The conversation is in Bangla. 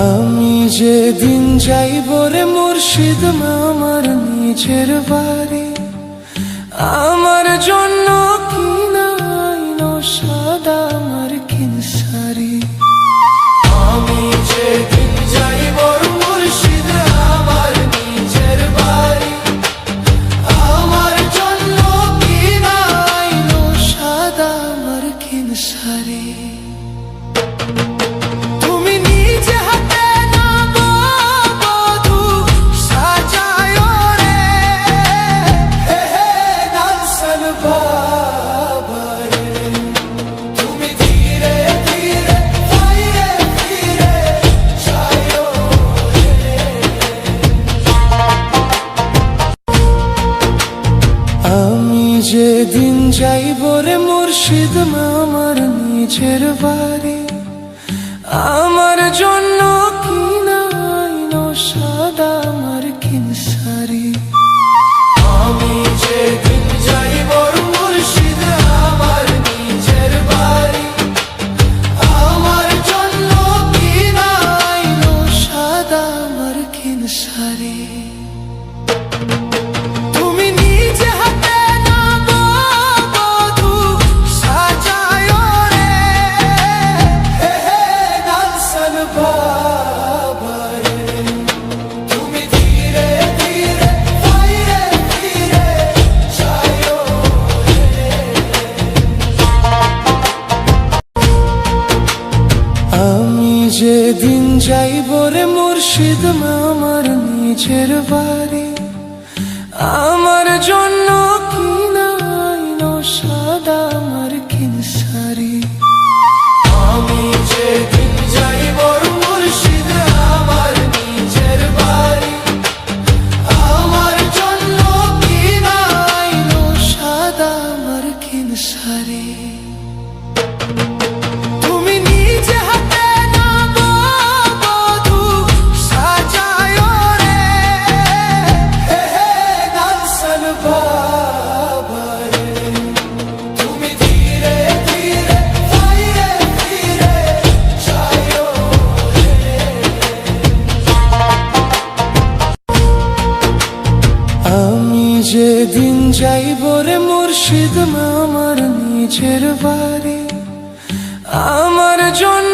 আমি যেদিন যাইব রে মুর্শিদ আমার নিজের বাড়ি, আমার জন্য কিনাইনো সাদা আমার কিনসারি। আমি যেদিন যাইব মুর্শিদ আমার নিজের বাড়ি, আমার জন্য কিনাইনো সাদা আমার কিনসারি। যেদিন যাইব রে মুর্শিদ আমার নিজের বাড়ি, আমার জন্য কিনাইনো সাদা আমার কিনসারি। আমি যেদিন যাইব মুর্শিদ আমার নিজের বাড়ি, আমার জন্য কিনাইনো সাদা আমার কিনসারি। যেদিন যাইব রে মুর্শিদ আমার নিজের বাড়ি, আমার জন্য কিনাইনো সাদা আমার কিনসারি। আমি যেদিন যাইব মুর্শিদ আমার নিজের বাড়ি, আমার জন্য কিনাইনো সাদা আমার কিনসারি। যেদিন যাইব রে মুর্শিদ আমার নিজের বাড়ি, আমার জন্য